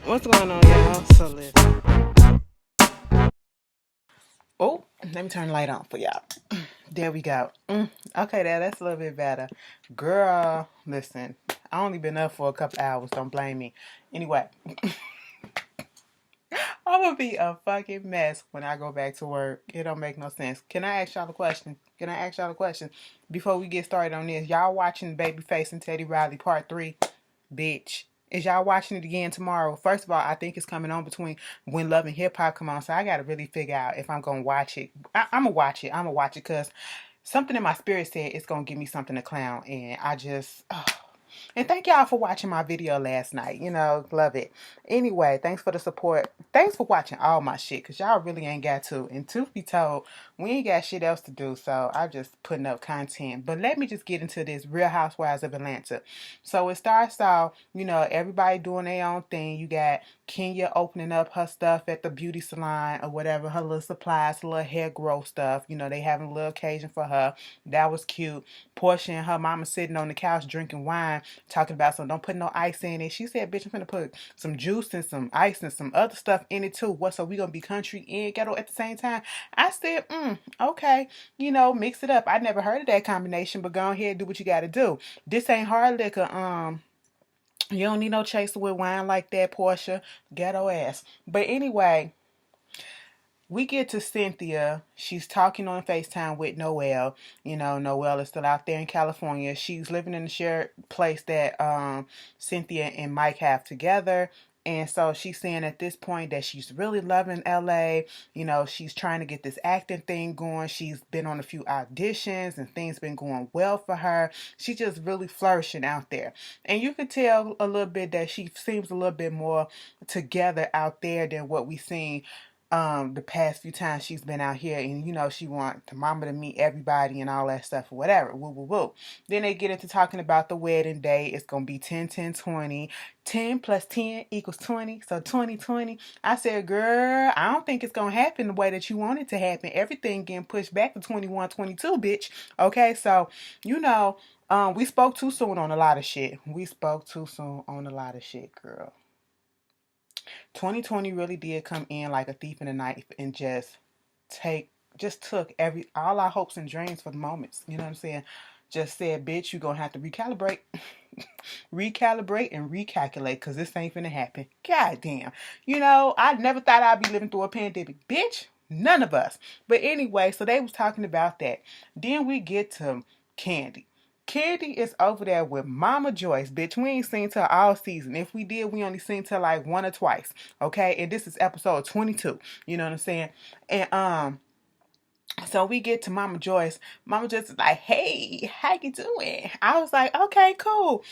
What's going on, y'all? So listen. Oh, let me turn the light on for y'all. There we go. Okay, that's a little bit better. Girl, listen. I only been up for a couple hours. Don't blame me. Anyway, I'm gonna be a fucking mess when I go back to work. It don't make no sense. Can I ask y'all a question? Can I ask y'all a question before we get started on this? Y'all watching Babyface and Teddy Riley Part 3? Bitch. Is y'all watching it again tomorrow? First of all, I think it's coming on between when Love and Hip Hop come on, so I gotta really figure out if I'm gonna watch it. I'm gonna watch it. I'm gonna watch it because something in my spirit said it's gonna give me something to clown, and I just. And thank y'all for watching my video last night. Love it. Anyway, thanks for the support. Thanks for watching all my shit, because y'all really ain't got to. And truth be told, we ain't got shit else to do, so I'm just putting up content. But let me just get into this Real Housewives of Atlanta. So it starts off, everybody doing their own thing. You got Kenya opening up her stuff at the beauty salon or whatever, her little supplies, her little hair growth stuff. They having a little occasion for her. That was cute. Portia and her mama sitting on the couch drinking wine, talking about some don't put no ice in it. She said, bitch, I'm gonna put some juice and some ice and some other stuff in it too. What, so we gonna be country and ghetto at the same time? I said, okay, mix it up. I never heard of that combination, but go ahead, do what you gotta do. This ain't hard liquor. You don't need no chaser with wine like that, Portia. Ghetto ass. But anyway, we get to Cynthia. She's talking on FaceTime with Noelle. Noelle is still out there in California. She's living in the shared place that Cynthia and Mike have together. And so she's saying at this point that she's really loving LA. She's trying to get this acting thing going. She's been on a few auditions and things been going well for her. She's just really flourishing out there. And you can tell a little bit that she seems a little bit more together out there than what we seen the past few times she's been out here, and she want the mama to meet everybody and all that stuff or whatever. Woo woo woo. Then they get into talking about the wedding day. It's gonna be 10 10 20. 10 plus 10 equals 20, so 2020. I said, girl, I don't think it's gonna happen the way that you want it to happen. Everything getting pushed back to 21 22, bitch. Okay, so we spoke too soon on a lot of shit. We spoke too soon on a lot of shit, girl. 2020 really did come in like a thief in the night and took all our hopes and dreams for the moments. You know what I'm saying? Just said, bitch, you gonna have to recalibrate. Recalibrate and recalculate, because this ain't finna happen. God damn. I never thought I'd be living through a pandemic. Bitch, none of us. But anyway, so they was talking about that. Then we get to Candy. Candy is over there with Mama Joyce, bitch. We ain't seen her all season. If we did, we only seen her like one or twice. Okay, and this is episode 22. You know what I'm saying? And so we get to Mama Joyce. Mama Joyce is like, hey, how you doing? I was like, okay, cool.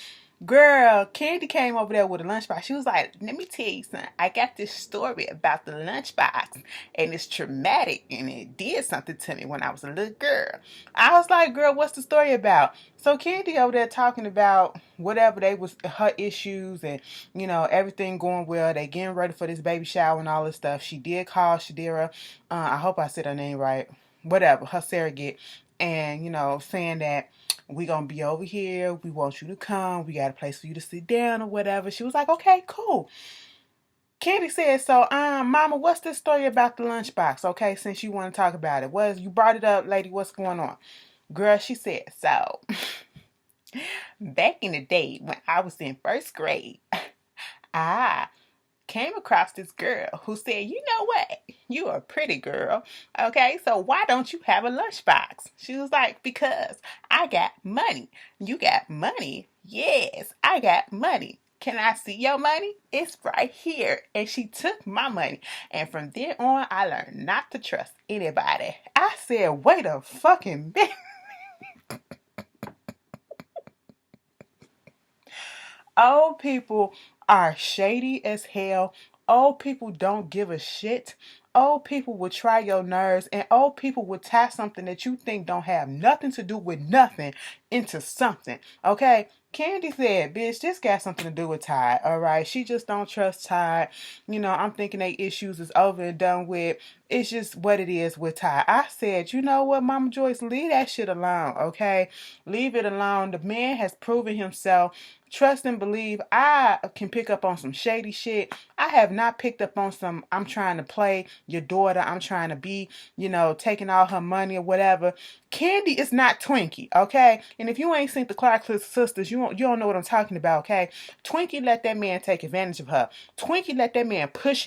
Girl, Candy came over there with a lunchbox. She was like, let me tell you something. I got this story about the lunchbox, and it's traumatic, and it did something to me when I was a little girl. I was like, girl, what's the story about? So Candy over there talking about whatever they was her issues and everything going well. They getting ready for this baby shower and all this stuff. She did call Shadira. I hope I said her name right. Whatever, her surrogate, and saying that we gonna be over here. We want you to come. We got a place for you to sit down or whatever. She was like, okay, cool. Candy said, so, Mama, what's this story about the lunchbox? Okay, since you want to talk about it. You brought it up, lady. What's going on? Girl, she said, so, back in the day when I was in first grade, I came across this girl who said, you know what? You are a pretty girl. Okay, so why don't you have a lunchbox? She was like, because I got money. You got money? Yes, I got money. Can I see your money? It's right here. And she took my money. And from there on, I learned not to trust anybody. I said, wait a fucking minute. Old people are shady as hell. Old people don't give a shit. old people will try your nerves, and old people will tie something that you think don't have nothing to do with nothing into something. Okay? Candy said, bitch, this got something to do with Tide, all right? She just don't trust Tide. You know, I'm thinking they issues is over and done with. It's just what it is with Tide. I said, you know what, Mama Joyce, leave that shit alone, okay? Leave it alone. The man has proven himself. Trust and believe. I can pick up on some shady shit. I have not picked up on some, I'm trying to play your daughter. I'm trying to be, you know, taking all her money or whatever. Candy is not Twinkie, okay? And if you ain't seen the Clark sisters, you don't know what I'm talking about, okay? Twinkie let that man take advantage of her. Twinkie let that man push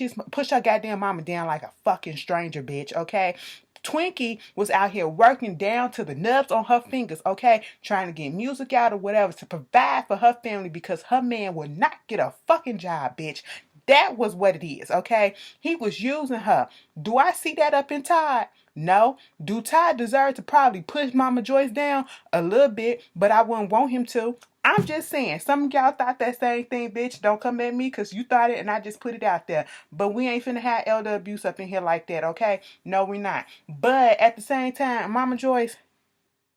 her goddamn mama down like a fucking stranger, bitch, okay? Twinkie was out here working down to the nubs on her fingers, okay? Trying to get music out or whatever to provide for her family because her man would not get a fucking job, bitch. That was what it is, okay? He was using her. Do I see that up in Todd? No. Do Todd deserve to probably push Mama Joyce down? A little bit, but I wouldn't want him to. I'm just saying, some of y'all thought that same thing, bitch. Don't come at me because you thought it and I just put it out there. But we ain't finna have elder abuse up in here like that, okay? No, we not. But at the same time, Mama Joyce,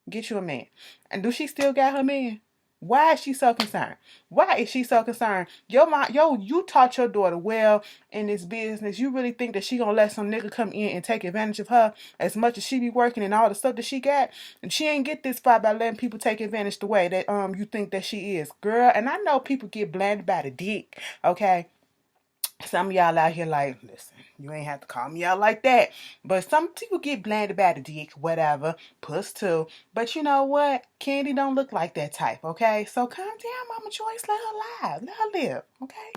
get you a man. And do she still got her man? Why is she so concerned? Why is she so concerned? You taught your daughter well in this business. You really think that she gonna let some nigga come in and take advantage of her as much as she be working and all the stuff that she got? And she ain't get this far by letting people take advantage the way that you think that she is, girl. And I know people get blinded by the dick, okay? Some of y'all out here like, listen, you ain't have to call me out like that. But some people get blinded by the dick, whatever, puss too. But you know what? Candy don't look like that type, okay? So calm down, Mama Joyce. Let her live. Let her live, okay?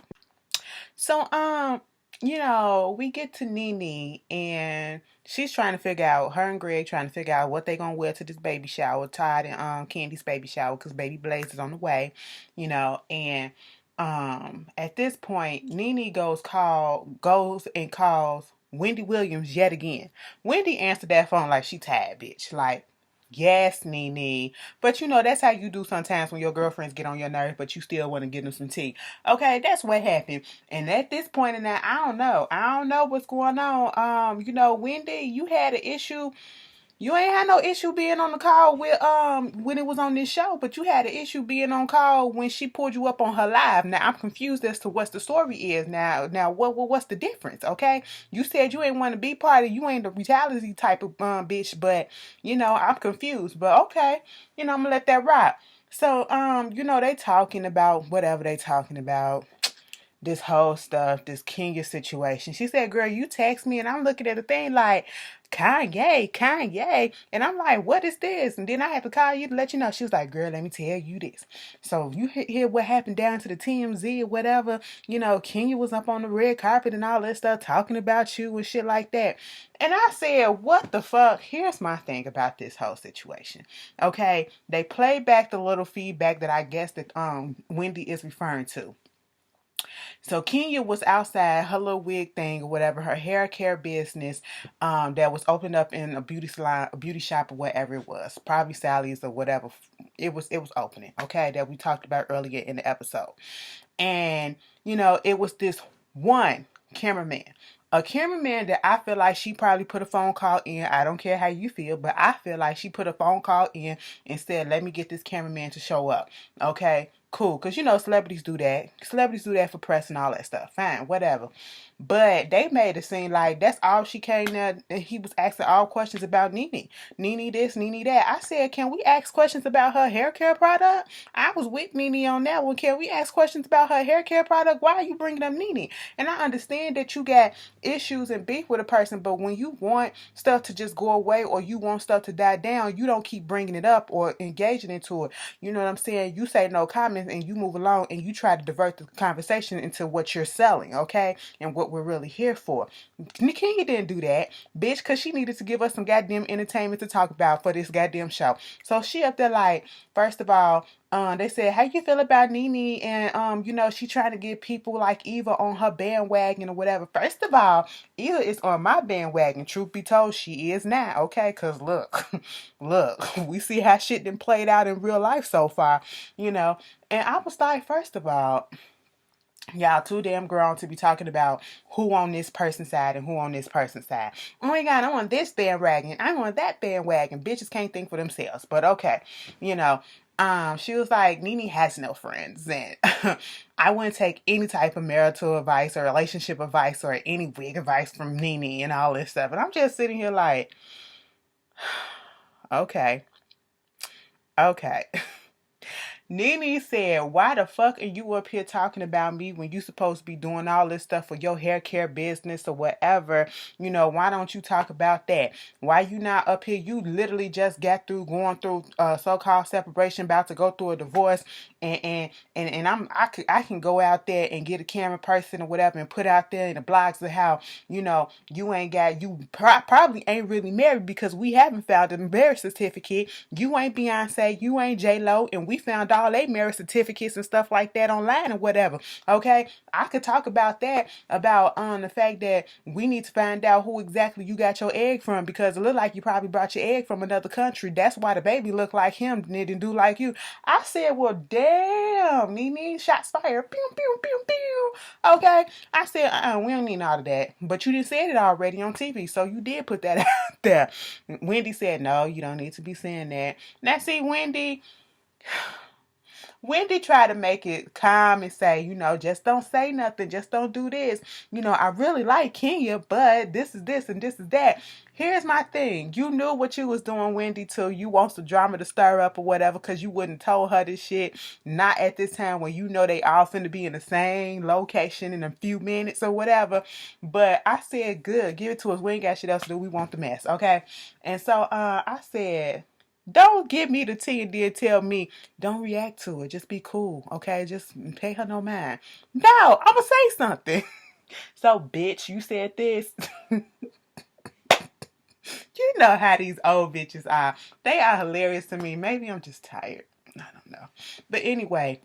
So, you know, we get to Nene and she's trying to figure out, her and Greg trying to figure out what they gonna wear to this baby shower, Todd and Candy's baby shower, because baby Blaze is on the way, you know, and at this point, Nene goes and calls Wendy Williams yet again. Wendy answered that phone like she tired, bitch. Like, yes, Nene. But you know, that's how you do sometimes when your girlfriends get on your nerves, but you still want to give them some tea. Okay, that's what happened. And at this point in that, I don't know. I don't know what's going on. You know, Wendy, you had an issue. You ain't had no issue being on the call with when it was on this show, but you had an issue being on call when she pulled you up on her live. Now I'm confused as to what the story is. Now what's the difference? Okay, you said you ain't want to be part of. You ain't the brutality type of bitch, but you know I'm confused. But okay, you know I'm gonna let that rock. So you know they talking about whatever they talking about, this whole stuff, this Kenya situation. She said, girl, you text me and I'm looking at the thing like, Kanye. And I'm like, what is this? And then I had to call you to let you know. She was like, girl, let me tell you this. So you hear what happened down to the TMZ or whatever. You know, Kenya was up on the red carpet and all that stuff talking about you and shit like that. And I said, what the fuck? Here's my thing about this whole situation. Okay, they played back the little feedback that I guess that Wendy is referring to. So Kenya was outside her little wig thing or whatever, her hair care business that was opened up in a beauty salon, a beauty shop or whatever it was, probably Sally's or whatever. It was opening, okay, that we talked about earlier in the episode. And you know, it was this one cameraman. A cameraman that I feel like she probably put a phone call in. I don't care how you feel, but I feel like she put a phone call in and said, let me get this cameraman to show up. Okay, cool. Because, you know, celebrities do that. Celebrities do that for press and all that stuff. Fine, whatever. But they made it seem like that's all she came there. And he was asking all questions about Nene. Nene this, Nene that. I said, can we ask questions about her hair care product? I was with Nene on that one. Can we ask questions about her hair care product? Why are you bringing up Nene? And I understand that you got issues and beef with a person, but when you want stuff to just go away or you want stuff to die down, you don't keep bringing it up or engaging into it. You know what I'm saying? You say no comments and you move along and you try to divert the conversation into what you're selling, okay? And what we're really here for. Kenya didn't do that, bitch, because she needed to give us some goddamn entertainment to talk about for this goddamn show. So she up there like, first of all, they said, how you feel about Nene? And, you know, she trying to get people like Eva on her bandwagon or whatever. First of all, Eva is on my bandwagon. Truth be told, she is now, okay? Because look, we see how shit done played out in real life so far, you know. And I was like, first of all, Y'all too damn grown to be talking about who on this person's side and who on this person's side. Oh my God, I'm on this bandwagon. I'm on that bandwagon. Bitches can't think for themselves. But okay, you know. She was like, Nene has no friends, and I wouldn't take any type of marital advice or relationship advice or any wig advice from Nene and all this stuff. And I'm just sitting here like, okay, okay. Nene said, why the fuck are you up here talking about me when you supposed to be doing all this stuff for your hair care business or whatever? You know, why don't you talk about that? Why you not up here? You literally just got through going through so-called separation, about to go through a divorce, and I can go out there and get a camera person or whatever and put out there in the blogs of how, you know, you probably ain't really married because we haven't found a marriage certificate. You ain't Beyonce, you ain't J-Lo, and we found all they marriage certificates and stuff like that online or whatever. Okay, I could talk about that, about the fact that we need to find out who exactly you got your egg from, because it looked like you probably brought your egg from another country. That's why the baby looked like him and it didn't do like you. I said, well, damn, Nene, shots fired. Pew, pew, pew, pew. Okay, I said, we don't need all of that. But you didn't say it already on TV, so you did put that out there. Wendy said, no, you don't need to be saying that. Now, see, Wendy tried to make it calm and say, you know, just don't say nothing. Just don't do this. You know, I really like Kenya, but this is this and this is that. Here's my thing. You knew what you was doing, Wendy, till you want some drama to stir up or whatever, because you wouldn't told her this shit. Not at this time when you know they all finna be in the same location in a few minutes or whatever. But I said, good. Give it to us. We ain't got shit else to do. We want the mess, okay? And so I said, don't give me the tea and then tell me, don't react to it. Just be cool, okay? Just pay her no mind. No, I'm going to say something. So, bitch, you said this. You know how these old bitches are. They are hilarious to me. Maybe I'm just tired. I don't know. But anyway,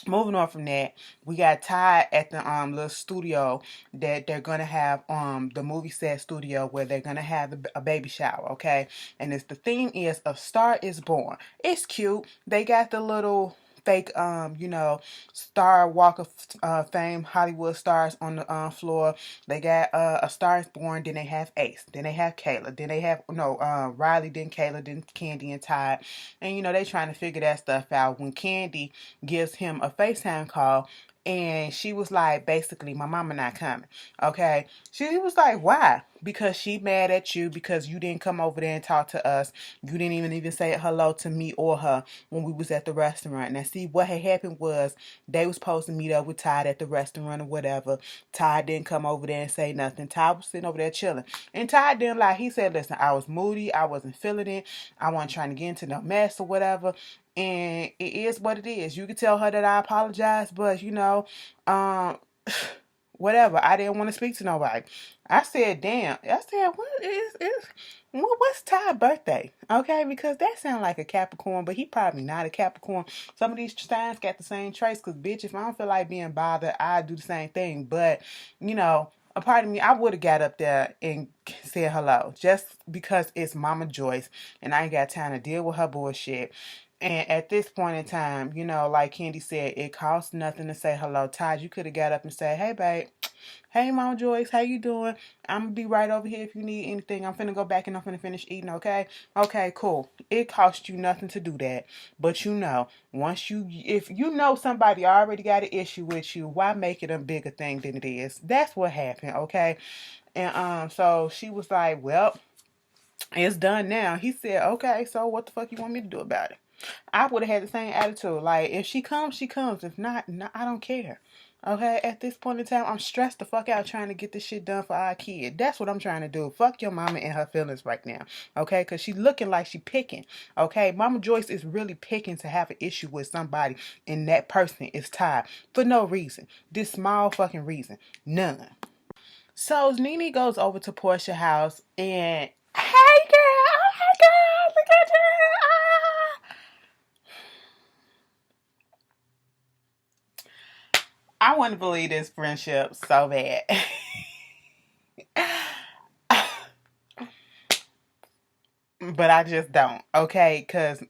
moving on from that, we got Todd at the little studio that they're gonna have, the movie set studio where they're gonna have a baby shower, okay? And it's the theme is A Star Is Born. It's cute. They got the little fake you know, Star Walk of Fame Hollywood stars on the floor. They got A Star Is Born. Then they have Ace. Then they have Kayla. Then they have Riley. Then Kayla. Then Candy and Todd. And you know they trying to figure that stuff out. When Candy gives him a FaceTime call, and she was like, basically, my mama not coming. Okay. She was like, why? Because she mad at you because you didn't come over there and talk to us. You didn't even say hello to me or her when we was at the restaurant. Now, see, what had happened was they was supposed to meet up with Todd at the restaurant or whatever. Todd didn't come over there and say nothing. Todd was sitting over there chilling. And Todd didn't lie. He said, listen, I was moody. I wasn't feeling it. I wasn't trying to get into no mess or whatever. And it is what it is. You can tell her that I apologize, but you know, whatever. I didn't want to speak to nobody. I said, damn. I said, what's Ty's birthday? Okay, because that sounds like a Capricorn, but he probably not a Capricorn. Some of these signs got the same traits, because bitch, if I don't feel like being bothered, I do the same thing. But, you know, a part of me, I would have got up there and said hello, just because it's Mama Joyce, and I ain't got time to deal with her bullshit. And at this point in time, you know, like Candy said, it costs nothing to say hello. Todd, you could have got up and said, hey, babe. Hey, Mom Joyce, how you doing? I'm going to be right over here if you need anything. I'm finna go back and I'm finna finish eating, okay? Okay, cool. It costs you nothing to do that. But you know, if you know somebody already got an issue with you, why make it a bigger thing than it is? That's what happened, okay? And so she was like, well, it's done now. He said, okay, so what the fuck you want me to do about it? I would have had the same attitude. Like, if she comes, she comes. If not, no, I don't care. Okay, at this point in time, I'm stressed the fuck out trying to get this shit done for our kid. That's what I'm trying to do. Fuck your mama and her feelings right now. Okay, because she's looking like she picking. Okay, Mama Joyce is really picking to have an issue with somebody, and that person is tired for no reason. This small fucking reason. None. So Nene goes over to Portia's house and, hey girl, oh my god, look at you. I want to believe this friendship so bad. But I just don't, okay? Because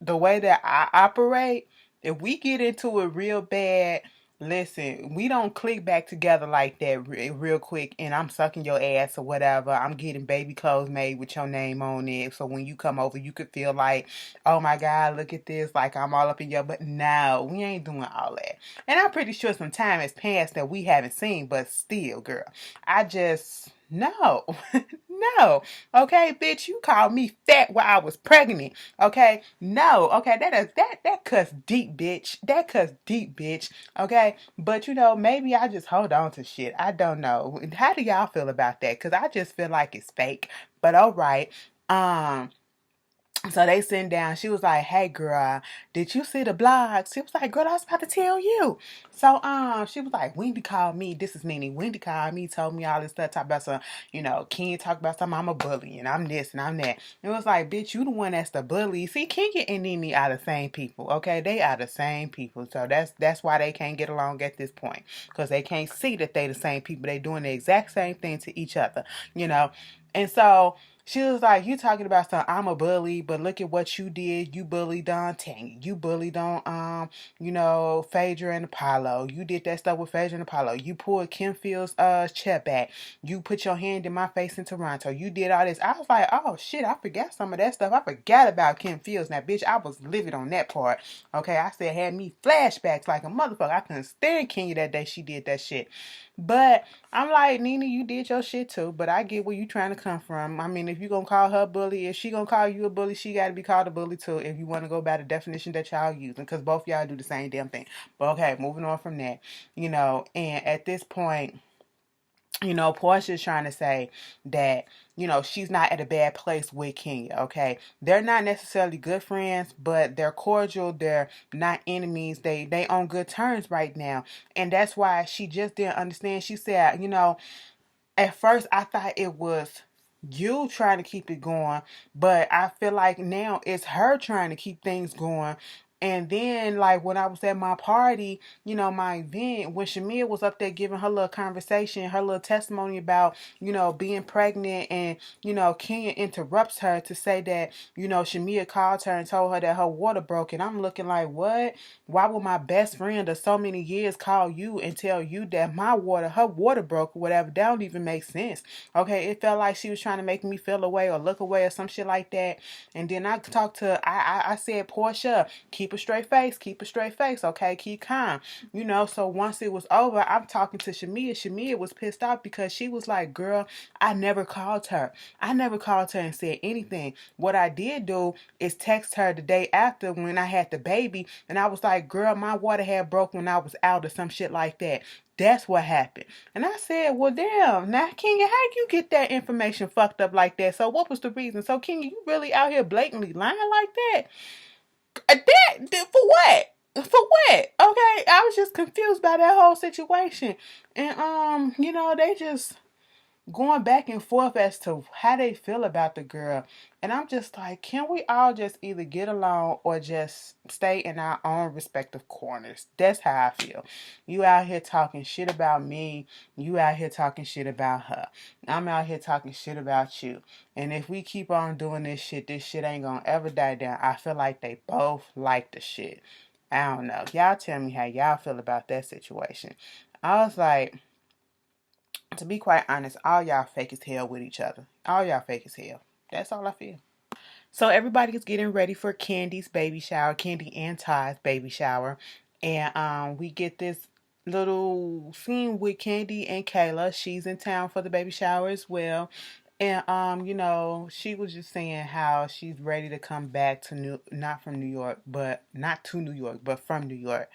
the way that I operate, if we get into it real bad, Listen, we don't click back together like that real quick and I'm sucking your ass or whatever. I'm getting baby clothes made with your name on it. So when you come over, you could feel like, oh my God, look at this. Like I'm all up in your, but no, we ain't doing all that. And I'm pretty sure some time has passed that we haven't seen, but still, girl, I just, no, no. Okay, bitch, you called me fat while I was pregnant. Okay, no. Okay, that cuts deep, bitch. That cuts deep, bitch. Okay, but maybe I just hold on to shit. I don't know. How do y'all feel about that? Because I just feel like it's fake. But all right. Um, so they sitting down. She was like, "Hey, girl, did you see the blog?" She was like, "Girl, I was about to tell you." So she was like, "Wendy called me. This is Nene. Wendy called me, told me all this stuff. Talk about some, Kenya talk about something. I'm a bully and I'm this and I'm that." It was like, "Bitch, you the one that's the bully." See, Kenya and Nene are the same people. Okay, they are the same people. So that's why they can't get along at this point because they can't see that they the same people. They doing the exact same thing to each other. You know, and so. She was like, "You talking about some? I'm a bully, but look at what you did. You bullied on Tanya. You bullied on Phaedra and Apollo. You did that stuff with Phaedra and Apollo. You pulled Kim Field's chair back. You put your hand in my face in Toronto. You did all this." I was like, "Oh shit, I forgot some of that stuff. I forgot about Kim Fields. Now, bitch, I was livid on that part. Okay, I said had me flashbacks like a motherfucker. I couldn't stand Kenya that day she did that shit. But I'm like, Nene, you did your shit too, but I get where you trying to come from. I mean, if you gonna call her a bully, if she gonna call you a bully, she gotta be called a bully too, if you want to go by the definition that y'all using, because both y'all do the same damn thing. But okay, moving on from that, and at this point, Portia's trying to say that, she's not at a bad place with Kenya, okay? They're not necessarily good friends, but they're cordial. They're not enemies. They on good terms right now. And that's why she just didn't understand. She said, at first I thought it was you trying to keep it going, but I feel like now it's her trying to keep things going. And then, like, when I was at my party, my event, when Shamia was up there giving her little conversation, her little testimony about, being pregnant, and, Kenya interrupts her to say that, Shamia called her and told her that her water broke. And I'm looking like, what? Why would my best friend of so many years call you and tell you that her water broke or whatever? That don't even make sense. Okay, it felt like she was trying to make me feel away or look away or some shit like that. And then I said, Portia, keep a straight face, okay? Keep calm. So once it was over, I'm talking to Shamia. Shamia was pissed off because she was like, girl, I never called her. I never called her and said anything. What I did do is text her the day after when I had the baby, and I was like, girl, my water had broke when I was out or some shit like that. That's what happened. And I said, well, damn, now, Kenya, how you get that information fucked up like that? So what was the reason? So, Kenya, you really out here blatantly lying like that? For what? For what? Okay, I was just confused by that whole situation. And, they just going back and forth as to how they feel about the girl. And I'm just like, can we all just either get along or just stay in our own respective corners? That's how I feel. You out here talking shit about me. You out here talking shit about her. I'm out here talking shit about you. And if we keep on doing this shit ain't gonna ever die down. I feel like they both like the shit. I don't know. Y'all tell me how y'all feel about that situation. I was like, to be quite honest, all y'all fake as hell with each other. All y'all fake as hell. That's all I feel. So everybody is getting ready for Candy's baby shower, Candy and Ty's baby shower. And we get this little scene with Candy and Kayla. She's in town for the baby shower as well. And she was just saying how she's ready to come back to not from New York, but not to New York, but from New York.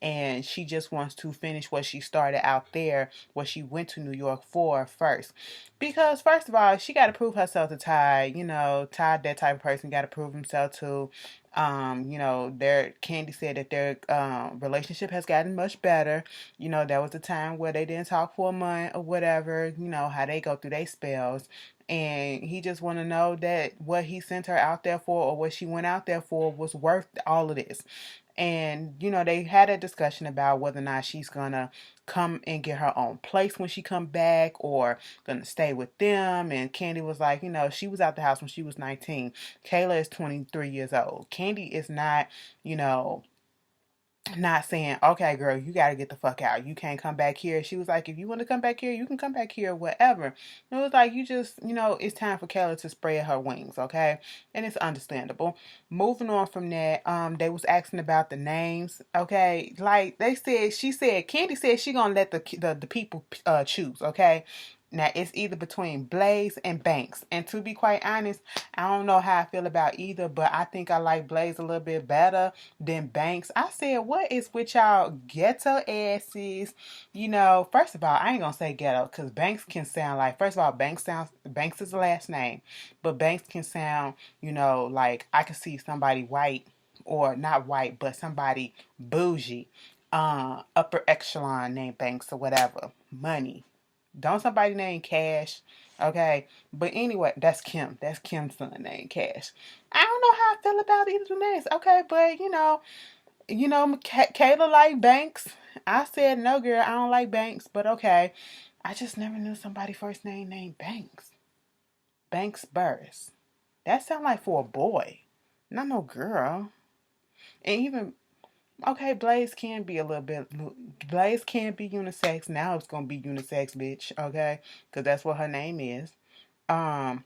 And she just wants to finish what she started out there, what she went to New York for first. Because first of all, she got to prove herself to Ty. Ty, that type of person, got to prove himself to. Their Candy said that their relationship has gotten much better. There was a time where they didn't talk for a month or whatever. How they go through their spells. And he just want to know that what he sent her out there for, or what she went out there for, was worth all of this. And, they had a discussion about whether or not she's going to come and get her own place when she come back, or going to stay with them. And Candy was like, she was out the house when she was 19. Kayla is 23 years old. Candy is not, not saying, okay, girl, you got to get the fuck out. You can't come back here. She was like, if you want to come back here, you can come back here, whatever. And it was like, you just, it's time for Kayla to spread her wings, okay? And it's understandable. Moving on from that, they was asking about the names, okay? Like Candy said she gonna let the people choose, okay? Now, it's either between Blaze and Banks. And to be quite honest, I don't know how I feel about either, but I think I like Blaze a little bit better than Banks. I said, what is with y'all ghetto asses? First of all, I ain't gonna say ghetto because Banks can sound like, first of all, Banks is the last name, but Banks can sound, like I could see somebody white, or not white, but somebody bougie, upper echelon named Banks or whatever. Money. Don't somebody named Cash. Okay. But anyway, that's Kim. That's Kim's son named Cash. I don't know how I feel about either of the names. Okay, but Kayla like Banks. I said no, girl, I don't like Banks, but okay. I just never knew somebody first name named Banks. Banks Burris. That sound like for a boy, not no girl. And even okay, Blaze can be a little bit. Blaze can be unisex. Now it's gonna be unisex, bitch. Okay, because that's what her name is. Um,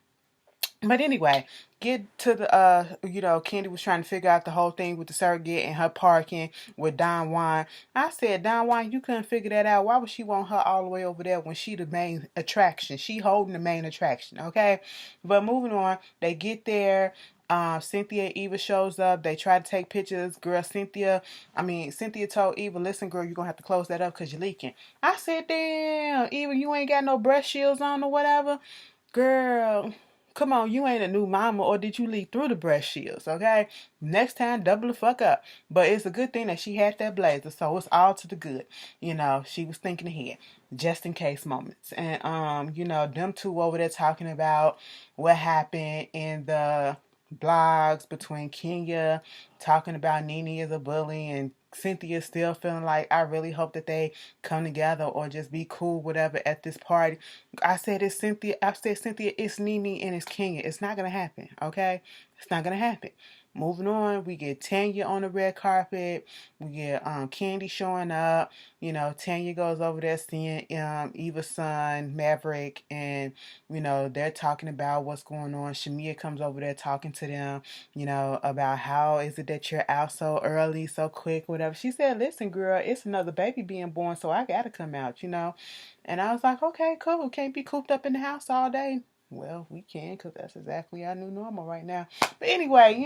But anyway, get to the Candy was trying to figure out the whole thing with the surrogate and her parking with Don Juan. I said, Don Juan, you couldn't figure that out. Why would she want her all the way over there when she the main attraction? She holding the main attraction, okay? But moving on, they get there. Cynthia Eva shows up. They try to take pictures. Cynthia told Eva, listen, girl, you're going to have to close that up because you're leaking. I said, damn, Eva, you ain't got no breast shields on or whatever. Girl, come on, you ain't a new mama, or did you leak through the breast shields, okay? Next time, double the fuck up. But it's a good thing that she had that blazer, so it's all to the good. She was thinking ahead, just in case moments. And, them two over there talking about what happened in the blogs between Kenya, talking about Nene as a bully, and Cynthia still feeling like, I really hope that they come together or just be cool, whatever, at this party. I said, Cynthia, it's Nene and it's Kenya. It's not going to happen, okay? It's not going to happen. Moving on, we get Tanya on the red carpet. We get Candy showing up. Tanya goes over there seeing Eva's son, Maverick, and, they're talking about what's going on. Shamia comes over there talking to them, about how is it that you're out so early, so quick, whatever. She said, listen, girl, it's another baby being born, so I got to come out, And I was like, okay, cool. Can't be cooped up in the house all day. Well, we can, because that's exactly our new normal right now. But anyway,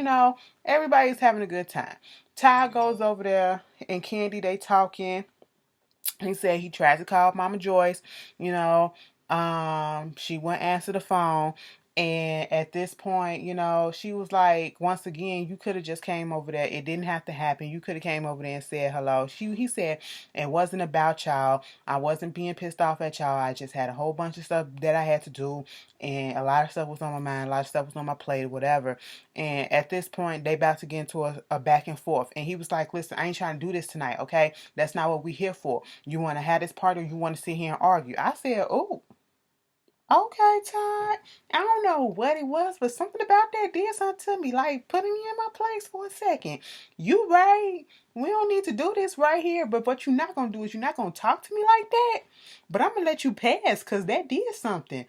everybody's having a good time. Ty goes over there and Candy, they talking. He said he tried to call Mama Joyce, she wouldn't answer the phone. And at this point, she was like, once again, you could have just came over there. It didn't have to happen. You could have came over there and said hello. He said, it wasn't about y'all. I wasn't being pissed off at y'all. I just had a whole bunch of stuff that I had to do. And a lot of stuff was on my mind. A lot of stuff was on my plate, whatever. And at this point, they about to get into a back and forth. And he was like, listen, I ain't trying to do this tonight, okay? That's not what we here for. You want to have this party or you want to sit here and argue? I said, oh. Okay, Todd. I don't know what it was, but something about that did something to me, like putting me in my place for a second. You right. We don't need to do this right here, but what you're not going to do is you're not going to talk to me like that. But I'm going to let you pass because that did something.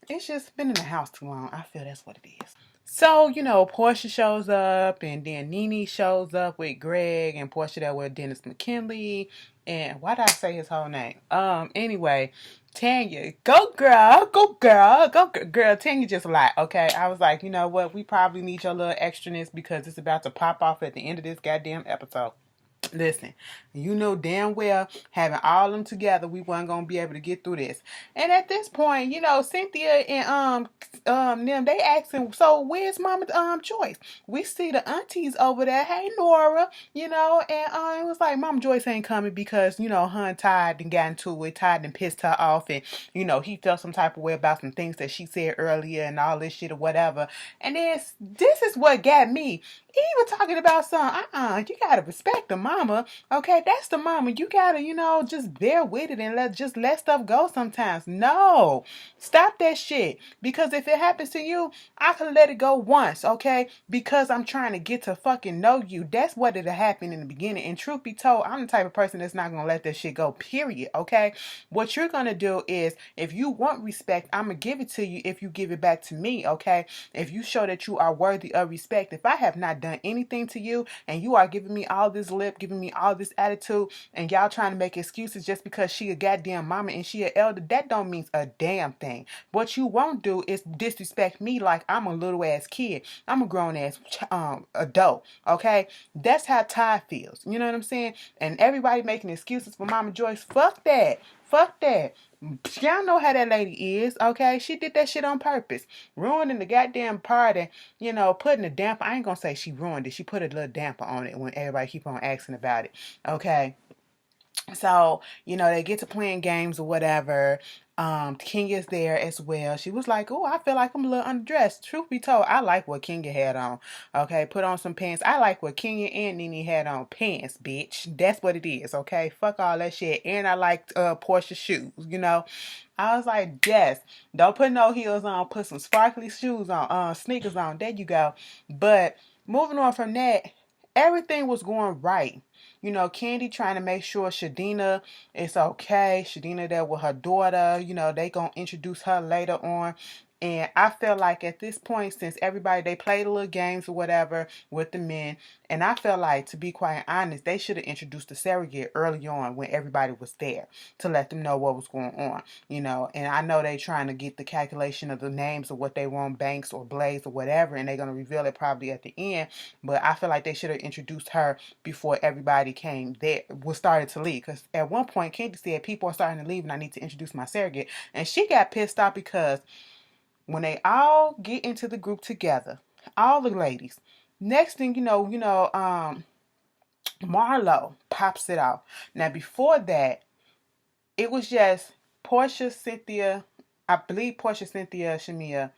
It's just been in the house too long. I feel that's what it is. So, Portia shows up and then Nene shows up with Greg and Portia there with Dennis McKinley. And why did I say his whole name? Anyway, Tanya, go girl, go girl, go girl. Tanya just a lot, okay? I was like, you know what? We probably need your little extraness because it's about to pop off at the end of this goddamn episode. Listen, you know damn well having all them together, we weren't gonna be able to get through this. And at this point, Cynthia and them, they asking, so where's Mama Joyce? We see the aunties over there. Hey Nora, and it was like Mama Joyce ain't coming because her and Todd done got into it. Todd done pissed her off, and he felt some type of way about some things that she said earlier and all this shit or whatever. And this is what got me. Even talking about some, you gotta respect the mama, okay? that's the mama. You gotta, just bear with it and let stuff go sometimes. No. Stop that shit. Because if it happens to you, I can let it go once, okay? Because I'm trying to get to fucking know you. That's what it'll happen in the beginning. And truth be told, I'm the type of person that's not gonna let that shit go, period, okay? What you're gonna do is, if you want respect, I'm gonna give it to you if you give it back to me, okay? If you show that you are worthy of respect. If I have not done anything to you and you are giving me all this lip, giving me all this attitude, and y'all trying to make excuses just because she a goddamn mama and she an elder, that don't mean a damn thing. What you won't do is disrespect me like I'm a little ass kid. I'm a grown ass adult, okay? That's how Ty feels. You know what I'm saying? And everybody making excuses for Mama Joyce, fuck that. Fuck that. Y'all know how that lady is, okay? She did that shit on purpose. Ruining the goddamn party, putting a damper. I ain't gonna say she ruined it. She put a little damper on it when everybody keep on asking about it, okay? So, they get to playing games or whatever. Kenya's there as well. She was like, oh, I feel like I'm a little underdressed. Truth be told, I like what Kenya had on. Okay, put on some pants. I like what Kenya and Nene had on. Pants, bitch. That's what it is, okay? Fuck all that shit. And I liked Portia's shoes, I was like, yes, don't put no heels on. Put some sparkly shoes on, sneakers on. There you go. But moving on from that, everything was going right. Candy trying to make sure Shadina is okay. Shadina there with her daughter. They gonna introduce her later on. And I feel like at this point, since everybody, they played a little games or whatever with the men, and I feel like, to be quite honest, they should have introduced the surrogate early on when everybody was there to let them know what was going on, and I know they trying to get the calculation of the names of what they want, Banks or Blaze or whatever, and they're going to reveal it probably at the end, but I feel like they should have introduced her before everybody came there, was started to leave, because at one point, Candy said, people are starting to leave and I need to introduce my surrogate, and she got pissed off because when they all get into the group together, all the ladies, next thing you know, Marlo pops it out. Now, before that, it was just Portia, Cynthia, I believe Portia, Cynthia, Shamia,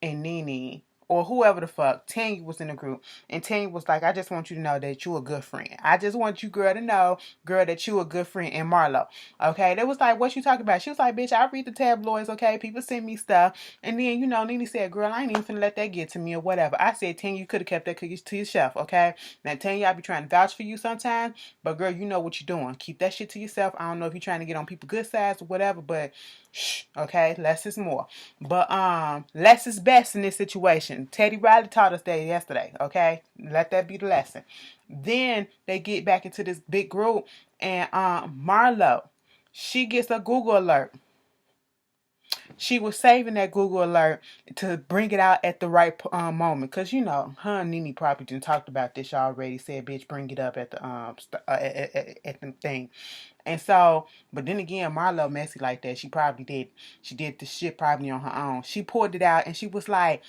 and Nene, or whoever the fuck. Tanya was in the group, and Tanya was like, I just want you to know that you a good friend. I just want you, girl, to know, girl, that you a good friend. And Marlo, okay, they was like, what you talking about? She was like, bitch, I read the tabloids, okay, people send me stuff. And then, Nene said, girl, I ain't even finna let that get to me or whatever. I said, Tanya, you could have kept that cookies to yourself, okay? Now, Tanya, I be trying to vouch for you sometimes, but girl, you know what you're doing. Keep that shit to yourself. I don't know if you're trying to get on people's good sides or whatever, but shh, okay, less is more. But less is best in this situation. Teddy Riley taught us that yesterday, okay? Let that be the lesson. Then they get back into this big group, and Marlo, she gets a Google alert. She was saving that Google alert to bring it out at the right moment, cause her and Nene probably done talked about this already. Said, "Bitch, bring it up at the at the thing." And so, but then again, Marlo messy like that. She probably did. She did the shit probably on her own. She pulled it out and she was like,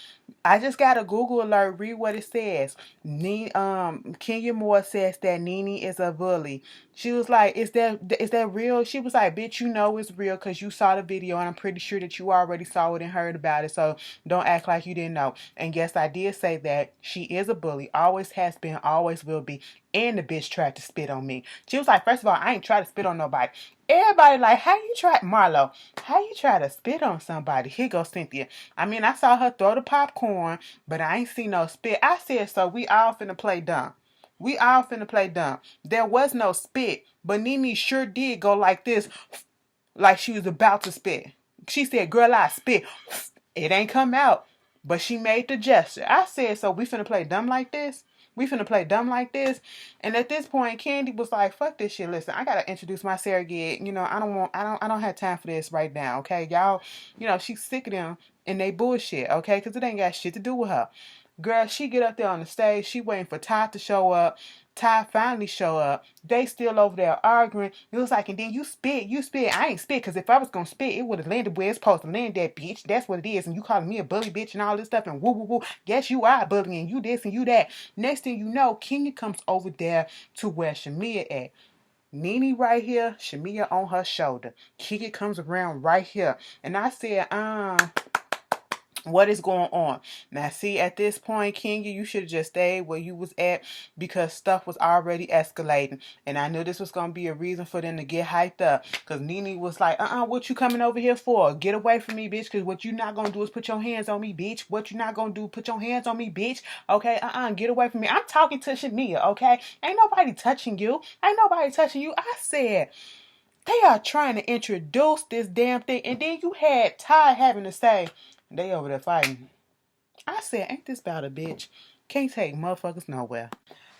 I just got a Google alert. Read what it says. Kenya Moore says that Nene is a bully. She was like, is that real? She was like, bitch, it's real because you saw the video and I'm pretty sure that you already saw it and heard about it. So don't act like you didn't know. And yes, I did say that she is a bully. Always has been, always will be. And the bitch tried to spit on me. She was like, first of all, I ain't try to spit on nobody. Everybody like, how you try, Marlo, how you try to spit on somebody? Here goes Cynthia. I mean, I saw her throw the popcorn, but I ain't see no spit. I said, so we all finna play dumb. We all finna play dumb. There was no spit, but Nene sure did go like this, like she was about to spit. She said, girl, I spit. It ain't come out, but she made the gesture. I said, so we finna play dumb like this? We finna play dumb like this? And at this point, Candy was like, fuck this shit. Listen, I gotta introduce my surrogate. I don't have time for this right now, okay? Y'all, she's sick of them and they bullshit, okay? Because it ain't got shit to do with her. Girl, she get up there on the stage. She waiting for Ty to show up. Ty finally show up. They still over there arguing. It was like, and then you spit. I ain't spit, because if I was going to spit, it would have landed where it's supposed to land, that bitch. That's what it is. And you calling me a bully bitch and all this stuff and woo, woo, woo. Yes, you are bullying. You this and you that. Next thing you know, Kenya comes over there to where Shamia at. Nene right here, Shamia on her shoulder. Kenya comes around right here. And I said, What is going on? Now, see, at this point, Kenya, you should have just stayed where you was at because stuff was already escalating. And I knew this was going to be a reason for them to get hyped up. Because Nene was like, what you coming over here for? Get away from me, bitch. Because what you not going to do is put your hands on me, bitch. What you not going to do, put your hands on me, bitch. Okay, get away from me. I'm talking to Shamia, okay? Ain't nobody touching you. Ain't nobody touching you. I said, they are trying to introduce this damn thing. And then you had Ty having to say, they over there fighting. I said, ain't this about a bitch? Can't take motherfuckers nowhere.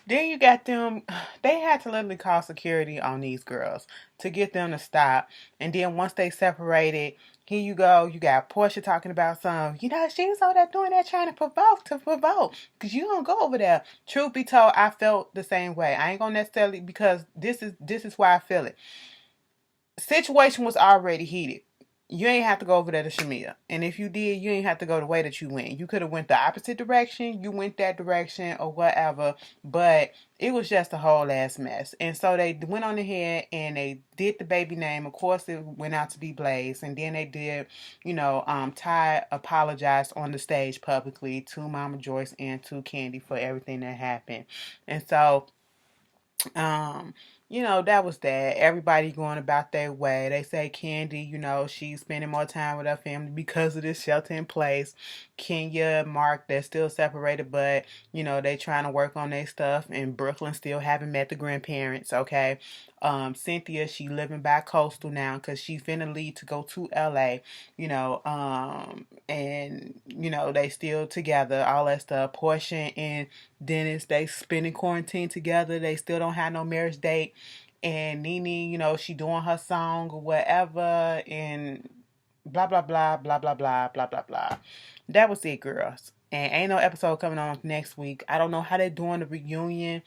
Then you got them, they had to literally call security on these girls to get them to stop. And then once they separated, here you go, you got Portia talking about some, she was over there doing that trying to provoke. Because you don't go over there. Truth be told, I felt the same way. I ain't gonna necessarily, because this is why I feel it. Situation was already heated. You ain't have to go over there to Shamia. And if you did, you ain't have to go the way that you went. You could have went the opposite direction. You went that direction or whatever. But it was just a whole ass mess. And so they went on ahead and they did the baby name. Of course, it went out to be Blaze. And then they did, Ty apologized on the stage publicly to Mama Joyce and to Candy for everything that happened. And so um, that was that. Everybody going about their way. They say Candy, she's spending more time with her family because of this shelter in place. Kenya, Mark, they're still separated, but they trying to work on their stuff. And Brooklyn still haven't met the grandparents. Okay. Cynthia, she living by coastal now because she finna leave to go to LA. And they still together. All that stuff. Portia and Dennis, they spending quarantine together. They still don't have no marriage date. And Nene, she doing her song or whatever. And blah, blah, blah, blah, blah, blah, blah, blah, blah. That was it, girls. And ain't no episode coming on next week. I don't know how they're doing the reunion.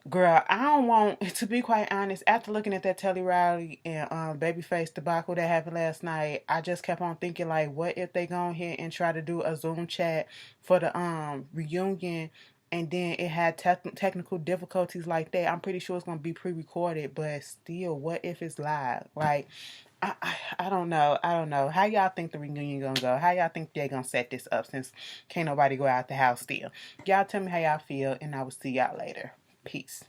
Girl, I don't want, to be quite honest, after looking at that Telly Riley and Babyface debacle that happened last night, I just kept on thinking, like, what if they go ahead and try to do a Zoom chat for the reunion and then it had technical difficulties like that? I'm pretty sure it's going to be pre-recorded, but still, what if it's live? Like, I don't know. I don't know. How y'all think the reunion gonna go? How y'all think they're gonna set this up since can't nobody go out the house still? Y'all tell me how y'all feel, and I will see y'all later. Peace.